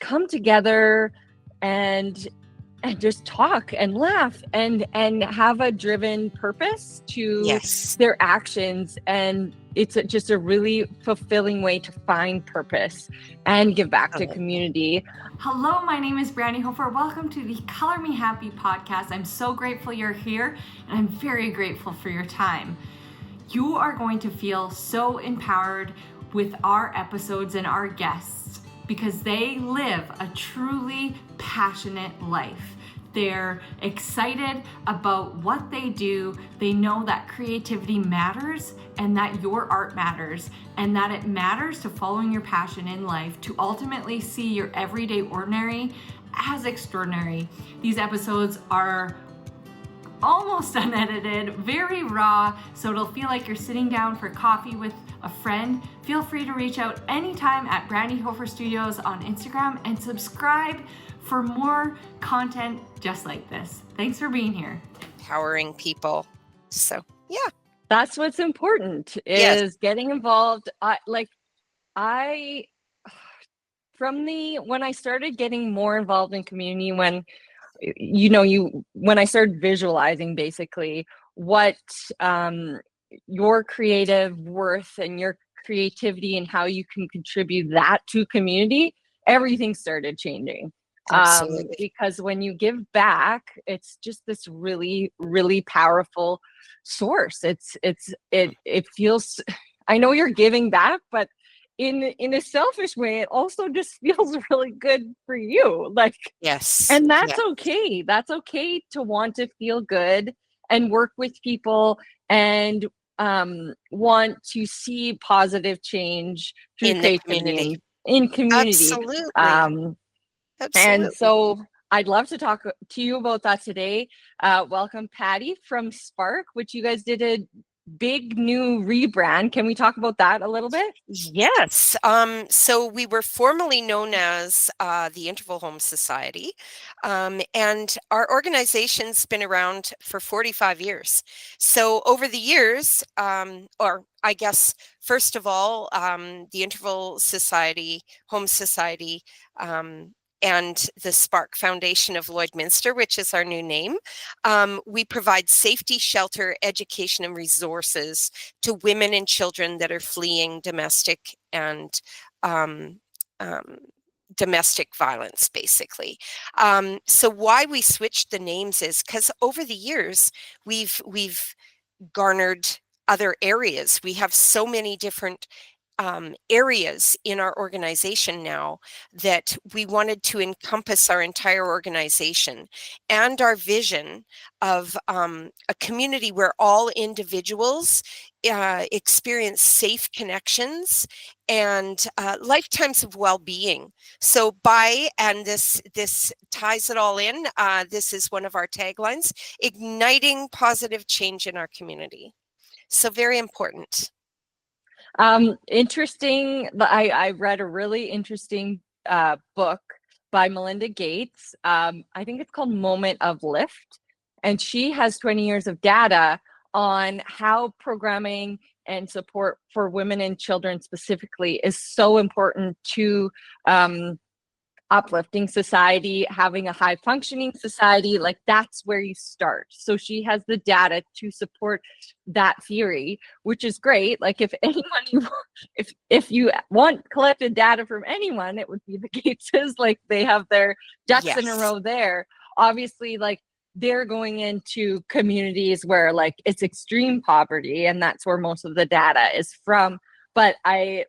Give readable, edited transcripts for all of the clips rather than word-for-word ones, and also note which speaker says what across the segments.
Speaker 1: come together and just talk and laugh and have a driven purpose to
Speaker 2: Yes.
Speaker 1: their actions. And it's just a really fulfilling way to find purpose and give back to community.
Speaker 3: Hello, my name is Brandy Hofer. Welcome to the Color Me Happy podcast. I'm so grateful you're here, and I'm very grateful for your time. You are going to feel so empowered with our episodes and our guests because they live a truly passionate life. They're excited about what they do. They know that creativity matters and that your art matters and that it matters to following your passion in life to ultimately see your everyday ordinary as extraordinary. These episodes are almost unedited, very raw, so it'll feel like you're sitting down for coffee with a friend. Feel free to reach out anytime at Brandy Hofer Studios on Instagram and subscribe for more content just like this. Thanks for being here.
Speaker 2: Empowering people. So, yeah.
Speaker 1: That's what's important is getting involved. When I started getting more involved in community, when I started visualizing basically what your creative worth and your creativity and how you can contribute that to community, everything started changing.
Speaker 2: Absolutely.
Speaker 1: Because when you give back, it's just this really, really powerful source. It feels, I know you're giving back, but in a selfish way, it also just feels really good for you. Like,
Speaker 2: yes.
Speaker 1: And that's okay. That's okay to want to feel good and work with people and want to see positive change through
Speaker 2: in
Speaker 1: creativity in community.
Speaker 2: Absolutely.
Speaker 1: And so I'd love to talk to you about that today. Welcome, Patty from Spark, which you guys did a big new rebrand. Can we talk about that a little bit?
Speaker 2: Yes. So we were formerly known as the Interval Home Society, and our organization's been around for 45 years. So over the years, or I guess, first of all, the Interval Society, Home Society, and the Spark Foundation of Lloydminster, which is our new name. We provide safety, shelter, education, and resources to women and children that are fleeing domestic and domestic violence, basically. So why we switched the names is because over the years, we've garnered other areas. We have so many different areas in our organization now that we wanted to encompass our entire organization and our vision of a community where all individuals experience safe connections and lifetimes of well-being. So this ties it all in. This is one of our taglines, igniting positive change in our community. So very important.
Speaker 1: Interesting. I read a really interesting book by Melinda Gates. I think it's called Moment of Lift. And she has 20 years of data on how programming and support for women and children specifically is so important to uplifting society, having a high functioning society. Like that's where you start. So she has the data to support that theory, which is great. Like if anyone, if you want collected data from anyone, it would be the Gateses. Like they have their ducks in a row there. Obviously, like they're going into communities where like it's extreme poverty, and that's where most of the data is from. But I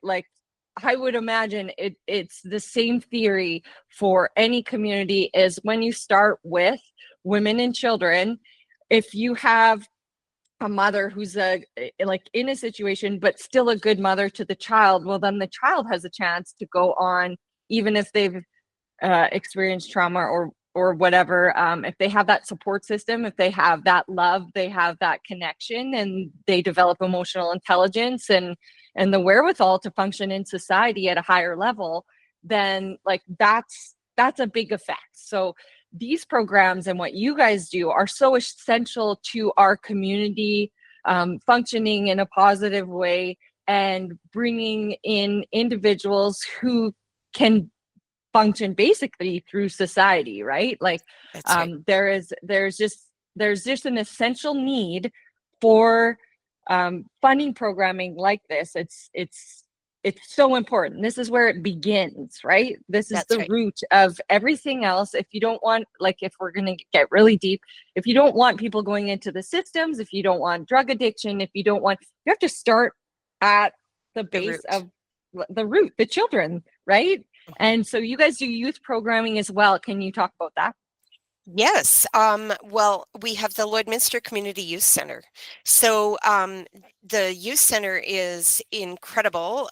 Speaker 1: would imagine it's the same theory for any community is when you start with women and children, if you have a mother who's in a situation, but still a good mother to the child, well, then the child has a chance to go on, even if they've experienced trauma or whatever. If they have that support system, if they have that love, they have that connection, and they develop emotional intelligence and the wherewithal to function in society at a higher level, then like that's a big effect. So these programs and what you guys do are so essential to our community functioning in a positive way and bringing in individuals who can function basically through society, right? Like
Speaker 2: That's right.
Speaker 1: there's just an essential need for funding programming like this. It's so important. This is where it begins, right? This is
Speaker 2: That's
Speaker 1: the
Speaker 2: right.
Speaker 1: root of everything else. If you don't want, like, if we're going to get really deep, if you don't want people going into the systems, if you don't want drug addiction, if you don't want, you have to start at the
Speaker 2: The
Speaker 1: base
Speaker 2: root.
Speaker 1: of the root, the children, right?
Speaker 2: Mhm.
Speaker 1: And so you guys do youth programming as well. Can you talk about that?
Speaker 2: Yes. Well, we have the Lloydminster Community Youth Center. So the youth center is incredible.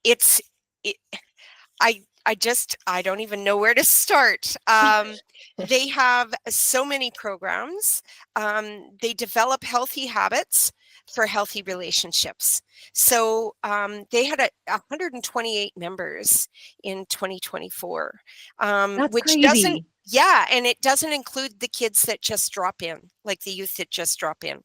Speaker 2: It's it, I don't even know where to start. They have so many programs. They develop healthy habits for healthy relationships. So they had 128 members in 2024,
Speaker 1: That's
Speaker 2: which doesn't,
Speaker 1: crazy.
Speaker 2: yeah, and it doesn't include the kids that just drop in, like the youth that just drop in.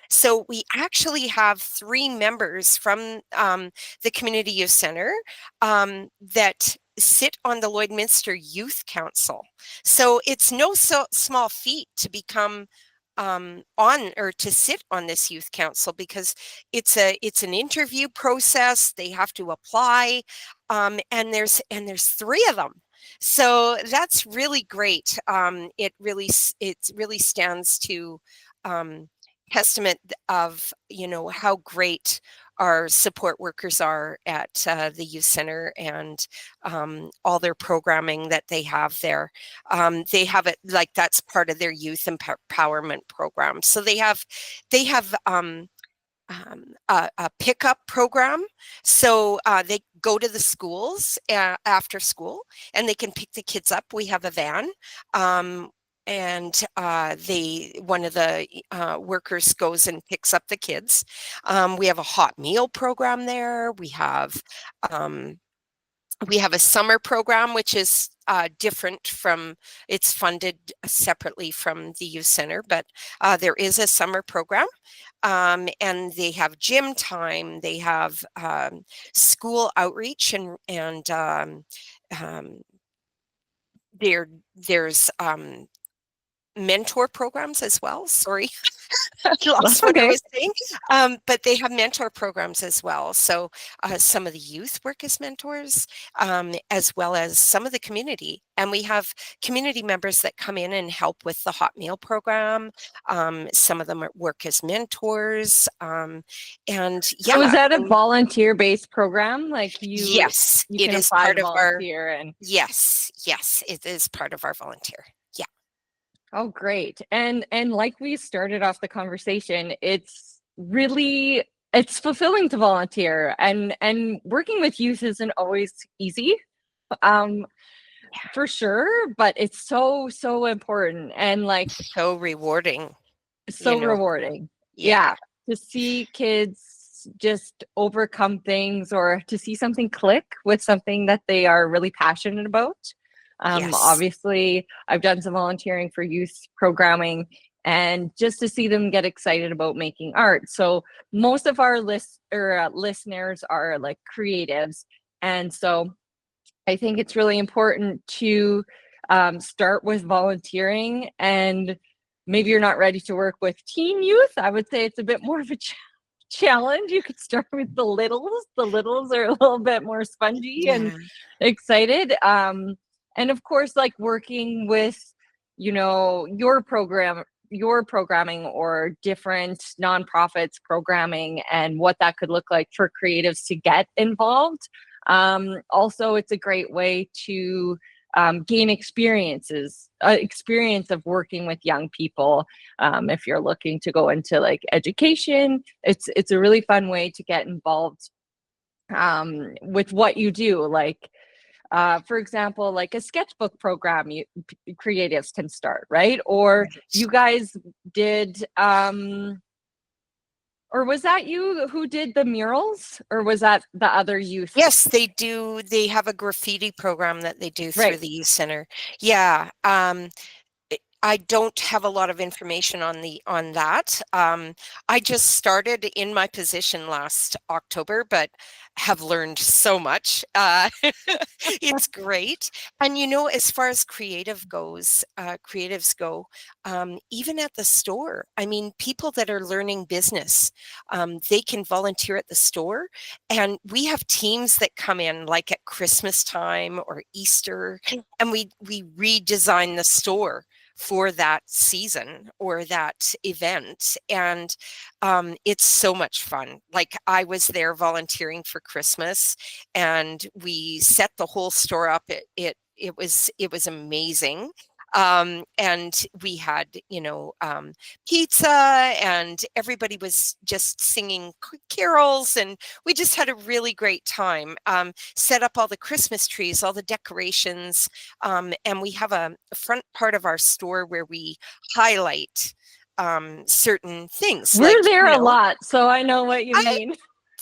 Speaker 2: So we actually have 3 members from the Community Youth Center that sit on the Lloydminster Youth Council. So it's no small feat to become on or to sit on this youth council, because it's an interview process. They have to apply, and there's 3 of them. So that's really great. It really stands to testament of how great our support workers are at the youth center, and all their programming that they have there. They have it like that's part of their youth empowerment program. So they have a pickup program. So they go to the schools after school, and they can pick the kids up. We have a van. And one of the workers goes and picks up the kids. We have a hot meal program there. We have a summer program, which is different from, it's funded separately from the youth center, but there is a summer program. And they have gym time. They have school outreach, and there's mentor programs as well. Sorry, I lost
Speaker 1: That's
Speaker 2: what I
Speaker 1: okay.
Speaker 2: was saying. But they have mentor programs as well. So some of the youth work as mentors, as well as some of the community. And we have community members that come in and help with the hot meal program. Some of them work as mentors. And
Speaker 1: So is
Speaker 2: yeah,
Speaker 1: that a volunteer-based program? Like
Speaker 2: yes,
Speaker 1: you
Speaker 2: it
Speaker 1: can
Speaker 2: is
Speaker 1: apply
Speaker 2: part
Speaker 1: to
Speaker 2: of our,
Speaker 1: volunteer and
Speaker 2: yes, it is part of our volunteer. Yeah.
Speaker 1: oh great. And like we started off the conversation, it's fulfilling to volunteer, and working with youth isn't always easy. Um for sure, but it's so important and like
Speaker 2: So rewarding, you
Speaker 1: so
Speaker 2: know.
Speaker 1: rewarding.
Speaker 2: Yeah.
Speaker 1: Yeah, to see kids just overcome things or to see something click with something that they are really passionate about.
Speaker 2: Yes.
Speaker 1: Obviously, I've done some volunteering for youth programming, and just to see them get excited about making art. So most of our listeners are like creatives, and so I think it's really important to start with volunteering. And maybe you're not ready to work with teen youth. I would say it's a bit more of a challenge. You could start with the littles. The littles are a little bit more spongy and
Speaker 2: Yeah.
Speaker 1: excited. And of course, like working with, your programming or different nonprofits programming and what that could look like for creatives to get involved. Also, it's a great way to gain experience of working with young people. If you're looking to go into like education, it's a really fun way to get involved with what you do. Like, for example, like a sketchbook program, creatives can start, right? Or you guys did. Or was that you who did the murals, or was that the other youth?
Speaker 2: Yes, they do. They have a graffiti program that they do through
Speaker 1: Right.
Speaker 2: the youth center. Yeah. I don't have a lot of information on that. I just started in my position last October, but have learned so much. It's great. And as far as creatives go, even at the store, I mean, people that are learning business, they can volunteer at the store, and we have teams that come in like at Christmas time or Easter, and we redesign the store for that season or that event. And it's so much fun. Like, I was there volunteering for Christmas, and we set the whole store up. It was amazing. And we had pizza, and everybody was just singing carols, and we just had a really great time. Set up all the Christmas trees, all the decorations, and we have a front part of our store where we highlight certain things.
Speaker 1: We're
Speaker 2: like
Speaker 1: there a lot, so I know what you mean.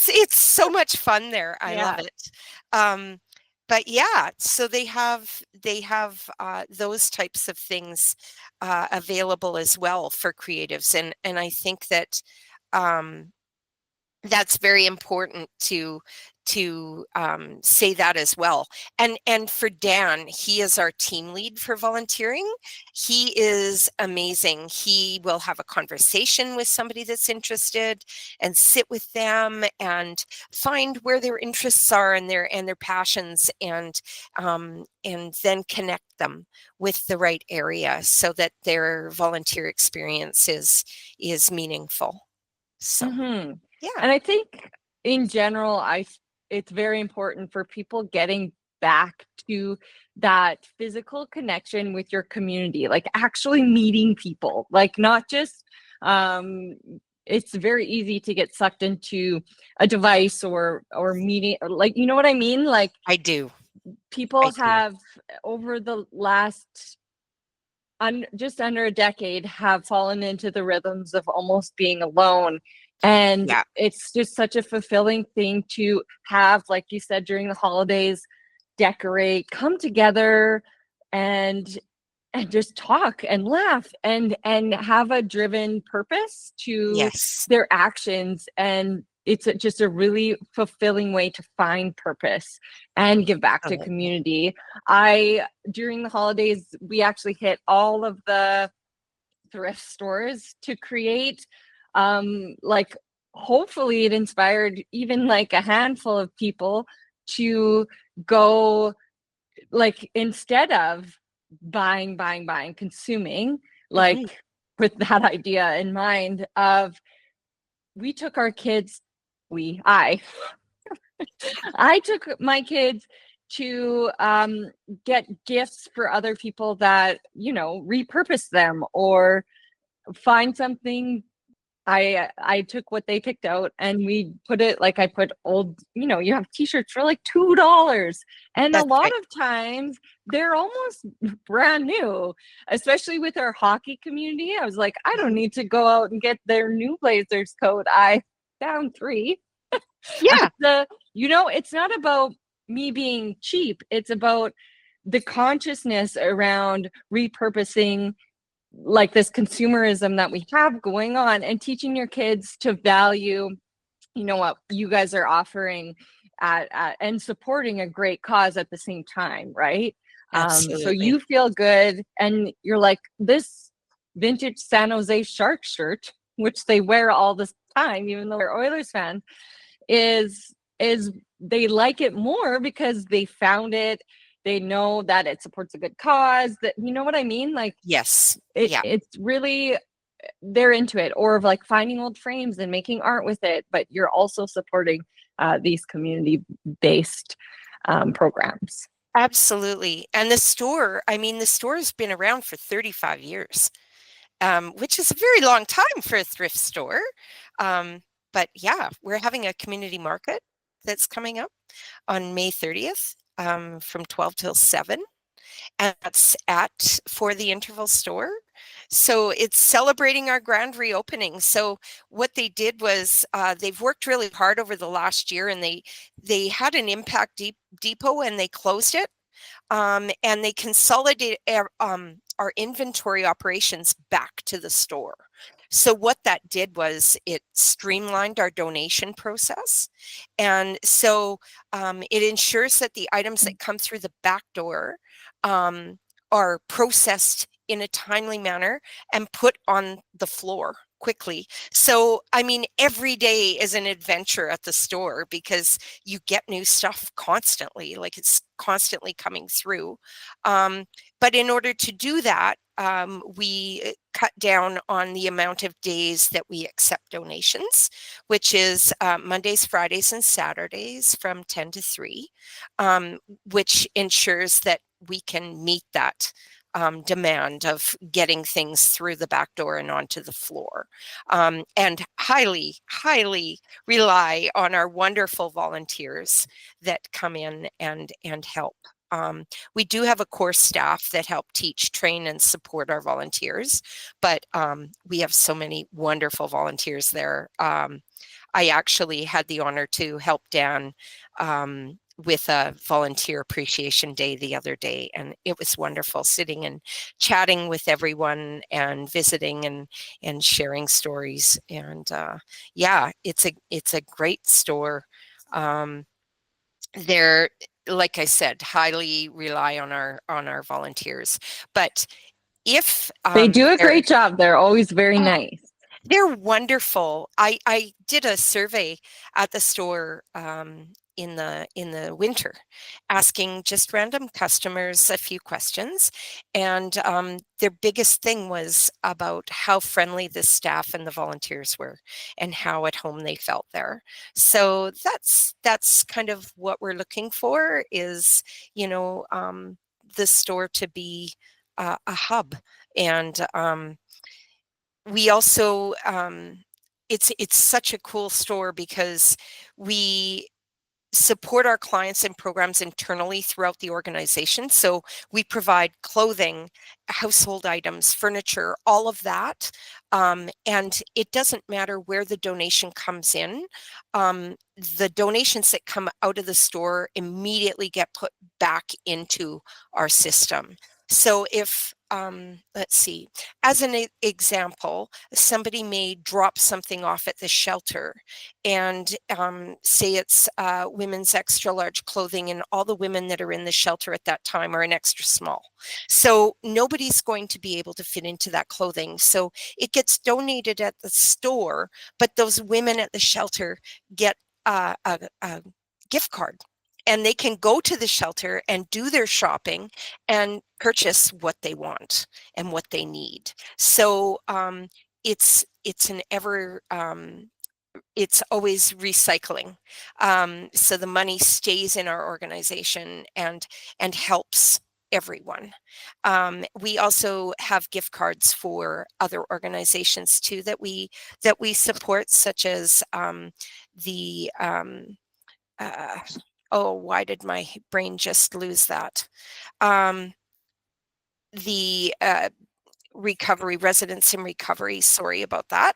Speaker 2: it's so much fun there. I love
Speaker 1: Yeah.
Speaker 2: it. But yeah, so they have those types of things available as well for creatives, and I think that that's very important to say that as well. And for Dan, he is our team lead for volunteering. He is amazing. He will have a conversation with somebody that's interested and sit with them and find where their interests are and their passions, and then connect them with the right area so that their volunteer experience is meaningful. So yeah.
Speaker 1: And I think in general, it's very important for people getting back to that physical connection with your community, like actually meeting people, like not just it's very easy to get sucked into a device or meeting, like, you know what I mean? Like,
Speaker 2: I do.
Speaker 1: People have over the last just under a decade have fallen into the rhythms of almost being alone. And it's just such a fulfilling thing to have, like you said, during the holidays, decorate, come together and just talk and laugh and have a driven purpose to their actions. And it's just a really fulfilling way to find purpose and give back to community. During the holidays, we actually hit all of the thrift stores to create like, hopefully it inspired even like a handful of people to go, like, instead of buying, consuming, like with that idea in mind of, we took our kids, I took my kids to get gifts for other people that, repurpose them or find something. I took what they picked out and we put it, like, I put old, you have t-shirts for like $2, and a lot of times they're almost brand new, especially with our hockey community. I was like, I don't need to go out and get their new Blazers coat. I found 3.
Speaker 2: Yeah.
Speaker 1: It's not about me being cheap. It's about the consciousness around repurposing, like, this consumerism that we have going on, and teaching your kids to value, what you guys are offering and supporting a great cause at the same time, right? So you feel good, and you're like, this vintage San Jose Shark shirt, which they wear all the time, even though they're Oilers fans, is they like it more because they found it. They know that it supports a good cause, that, you know what I mean? Like, it's really, they're into it. Or of like finding old frames and making art with it, but you're also supporting these community-based programs.
Speaker 2: Absolutely. And the store has been around for 35 years, which is a very long time for a thrift store. But yeah, we're having a community market that's coming up on May 30th. From 12 till 7, and that's for the Interval store. So it's celebrating our grand reopening. So what they did was they've worked really hard over the last year, and they had an impact depot and they closed it, and they consolidated our inventory operations back to the store. So what that did was it streamlined our donation process. And so it ensures that the items that come through the back door are processed in a timely manner and put on the floor quickly. So, I mean, every day is an adventure at the store because you get new stuff constantly, like it's constantly coming through. But in order to do that, we cut down on the amount of days that we accept donations, which is Mondays, Fridays, and Saturdays from 10 to 3, which ensures that we can meet that demand of getting things through the back door and onto the floor, and highly rely on our wonderful volunteers that come in and help. We do have a core staff that help teach, train, and support our volunteers, but we have so many wonderful volunteers there. I actually had the honor to help Dan with a volunteer appreciation day the other day, and it was wonderful sitting and chatting with everyone and visiting and sharing stories. And yeah, it's a great store. They're, like I said, highly rely on our volunteers, but if
Speaker 1: They do a great job. They're always very nice.
Speaker 2: They're wonderful. I did a survey at the store in the winter, asking just random customers a few questions, and their biggest thing was about how friendly the staff and the volunteers were, and how at home they felt there. So that's kind of what we're looking for, is, you know, the store to be a hub. And we also it's such a cool store because we support our clients and programs internally throughout the organization. So we provide clothing, household items, furniture, all of that. And it doesn't matter where the donation comes in. The donations that come out of the store immediately get put back into our system. So if, let's see, as an example, somebody may drop something off at the shelter, and say it's women's extra large clothing, and all the women that are in the shelter at that time are an extra small. So nobody's going to be able to fit into that clothing. So it gets donated at the store, but those women at the shelter get a gift card, and they can go to the shelter and do their shopping and purchase what they want and what they need. So it's an ever it's always recycling. So the money stays in our organization and helps everyone. We also have gift cards for other organizations too that we support, such as the oh, why did my brain just lose that? The residents in recovery, sorry about that.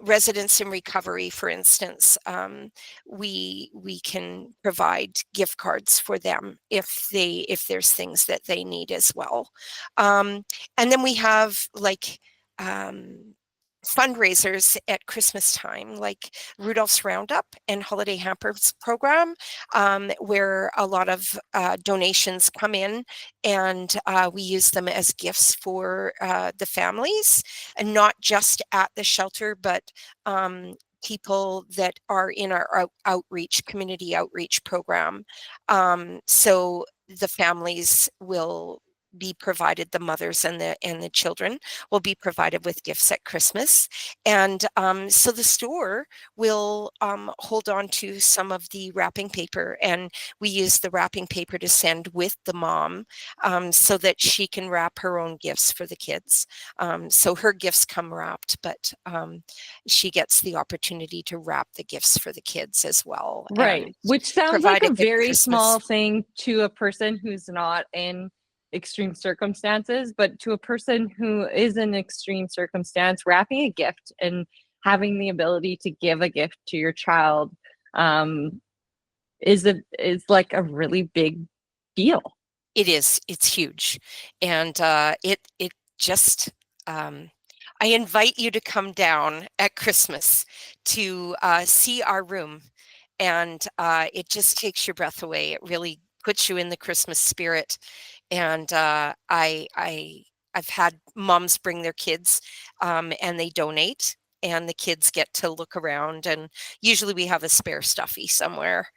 Speaker 2: Residents in recovery, for instance, we can provide gift cards for them if there's things that they need as well. And then we have like fundraisers at Christmas time, like Rudolph's Roundup and Holiday Hampers program, where a lot of donations come in, and we use them as gifts for the families, and not just at the shelter, but people that are in our community outreach program. So the families will be provided, the mothers and the children will be provided with gifts at Christmas. And so the store will hold on to some of the wrapping paper, and we use the wrapping paper to send with the mom, so that she can wrap her own gifts for the kids. So her gifts come wrapped, but she gets the opportunity to wrap the gifts for the kids as well.
Speaker 1: Right, which sounds like a very small thing to a person who's not in extreme circumstances, but to a person who is in extreme circumstance, wrapping a gift and having the ability to give a gift to your child is like a really big deal.
Speaker 2: It is. It's huge. And it just, I invite you to come down at Christmas to see our room. And it just takes your breath away. It really puts you in the Christmas spirit. And I've had moms bring their kids, and they donate, and the kids get to look around. And usually we have a spare stuffy somewhere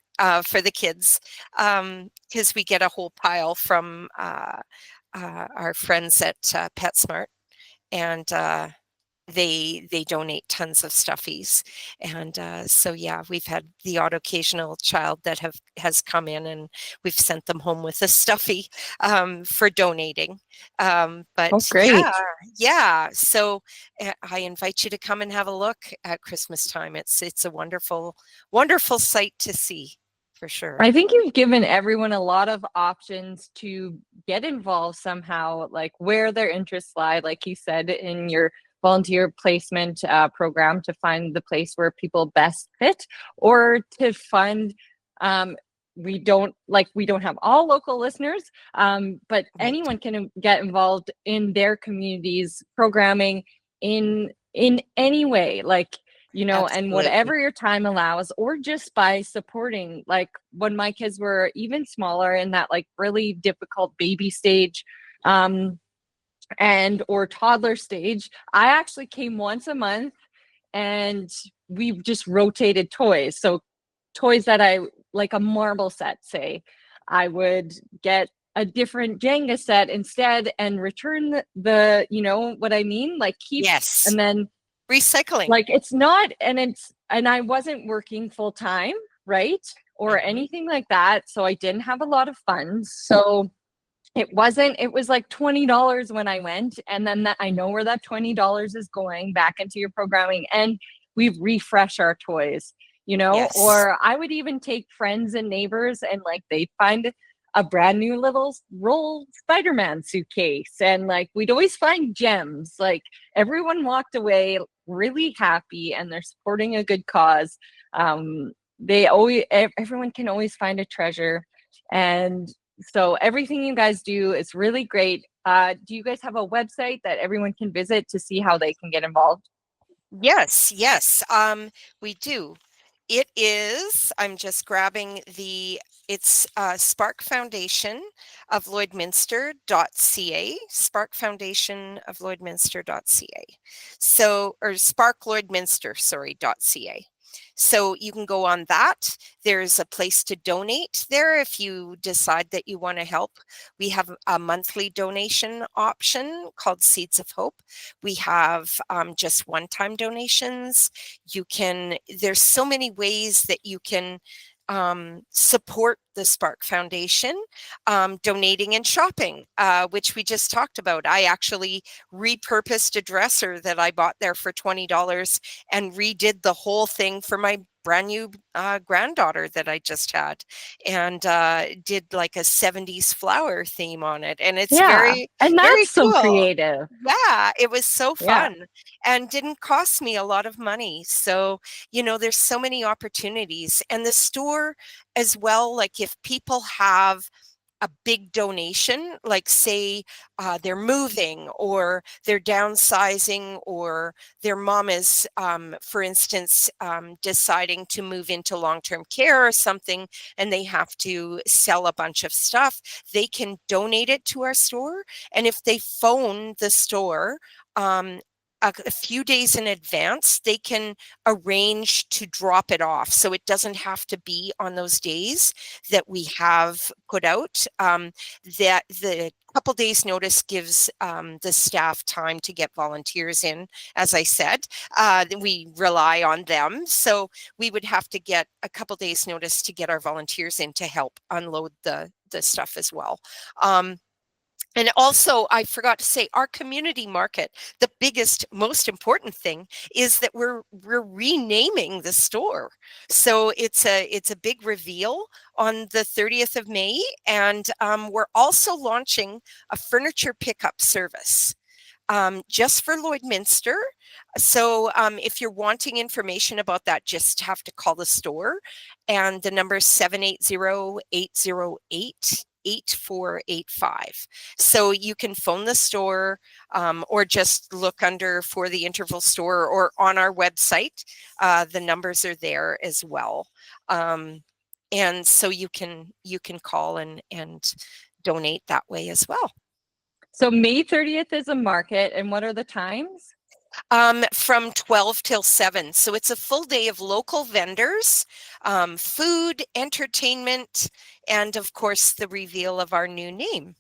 Speaker 2: for the kids, because we get a whole pile from our friends at PetSmart, and they donate tons of stuffies. And so yeah, we've had the odd occasional child that has come in, and we've sent them home with a stuffy for donating. But
Speaker 1: Oh, great.
Speaker 2: yeah. So I invite you to come and have a look at Christmas time. It's a wonderful sight to see, for sure.
Speaker 1: I think you've given everyone a lot of options to get involved somehow, like where their interests lie, like you said in your volunteer placement program, to find the place where people best fit, or to fund. We don't have all local listeners, but anyone can get involved in their community's programming in any way, like, you know,
Speaker 2: Absolutely.
Speaker 1: and whatever your time allows, or just by supporting. Like when my kids were even smaller, in that like really difficult baby stage, and or toddler stage, I actually came once a month, and we just rotated toys. So toys that I like, a marble set, say, I would get a different Jenga set instead and return the you know what I mean? Like keep,
Speaker 2: Yes.
Speaker 1: and then
Speaker 2: Recycling.
Speaker 1: like it's not, and I wasn't working full time, right? Or anything like that. So I didn't have a lot of funds. So it was like $20 when I went. And then I know where that $20 is going back into your programming. And we refresh our toys, you know.
Speaker 2: Yes.
Speaker 1: Or I would even take friends and neighbors, and like they'd find a brand new little roll Spider-Man suitcase, and like we'd always find gems. Like everyone walked away really happy, and they're supporting a good cause. Everyone can always find a treasure. And so everything you guys do is really great. Do you guys have a website that everyone can visit to see how they can get involved?
Speaker 2: Yes, we do. It is, I'm just grabbing it's Spark Foundation of Lloydminster.ca, Spark Foundation of Lloydminster.ca. So, or Spark Lloydminster, sorry, .ca. So you can go on that. There's a place to donate there if you decide that you want to help. We have a monthly donation option called Seeds of Hope. We have just one-time donations. There's so many ways that you can support the Spark Foundation, donating and shopping, which we just talked about. I actually repurposed a dresser that I bought there for $20 and redid the whole thing for my brand new granddaughter that I just had, and did like a 70s flower theme on it. And it's very,
Speaker 1: and that's
Speaker 2: very
Speaker 1: so
Speaker 2: cool.
Speaker 1: creative.
Speaker 2: Yeah, it was so fun and didn't cost me a lot of money. So, you know, there's so many opportunities. And the store as well, like if people have a big donation, like say they're moving or they're downsizing, or their mom is, for instance, deciding to move into long-term care or something, and they have to sell a bunch of stuff, they can donate it to our store. And if they phone the store, a few days in advance, they can arrange to drop it off. So it doesn't have to be on those days that we have put out. That the couple days notice gives the staff time to get volunteers in. As I said, we rely on them. So we would have to get a couple days notice to get our volunteers in to help unload the stuff as well. And also, I forgot to say, our community market, the biggest, most important thing is that we're renaming the store. So it's a big reveal on the 30th of May. And we're also launching a furniture pickup service. Just for Lloydminster. So if you're wanting information about that, just have to call the store. And the number is 780-808 8485. So you can phone the store or just look under For the Interval Store or on our website. The numbers are there as well. And so you can call and donate that way as well.
Speaker 1: So May 30th is a market, and what are the times?
Speaker 2: From 12 till 7. So it's a full day of local vendors, food, entertainment, and of course the reveal of our new name.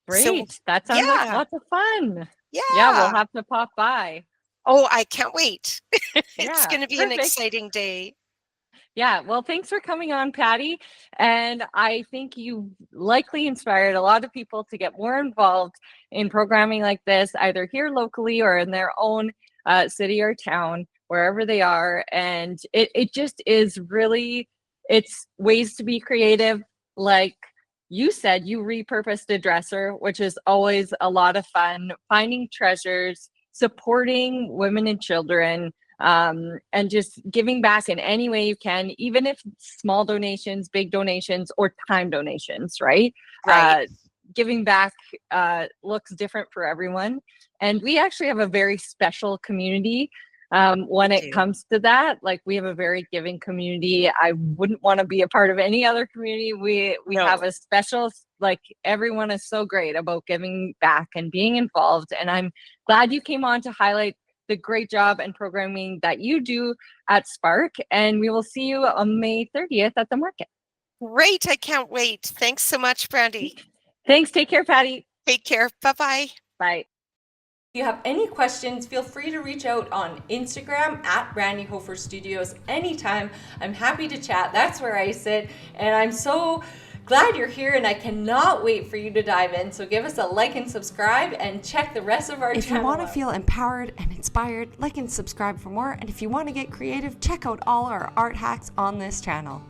Speaker 1: Great.
Speaker 2: So,
Speaker 1: that sounds like
Speaker 2: yeah.
Speaker 1: lots of fun.
Speaker 2: Yeah.
Speaker 1: We'll have to pop by.
Speaker 2: Oh, I can't wait. It's
Speaker 1: Yeah,
Speaker 2: going to be
Speaker 1: perfect.
Speaker 2: an exciting day.
Speaker 1: Yeah, well, thanks for coming on, Patty. And I think you likely inspired a lot of people to get more involved in programming like this, either here locally or in their own city or town, wherever they are. And it just is really, it's ways to be creative. Like you said, you repurposed a dresser, which is always a lot of fun, finding treasures, supporting women and children. And just giving back in any way you can, even if small donations, big donations, or time donations, right?
Speaker 2: Right.
Speaker 1: Giving back looks different for everyone. And we actually have a very special community when it comes to that. Like, we have a very giving community. I wouldn't want to be a part of any other community. We have a special, like, everyone is so great about giving back and being involved. And I'm glad you came on to highlight the great job and programming that you do at Spark. And we will see you on May 30th at the market.
Speaker 2: Great. I can't wait. Thanks so much, Brandy.
Speaker 1: Thanks. Take care, Patty.
Speaker 2: Take care. Bye-bye.
Speaker 1: Bye.
Speaker 3: If you have any questions, feel free to reach out on Instagram at Brandy Hofer Studios anytime. I'm happy to chat. That's where I sit. And I'm so glad you're here, and I cannot wait for you to dive in. So give us a like and subscribe, and check the rest of our channel.
Speaker 4: If you want to feel empowered and inspired, like and subscribe for more. And if you want to get creative, check out all our art hacks on this channel.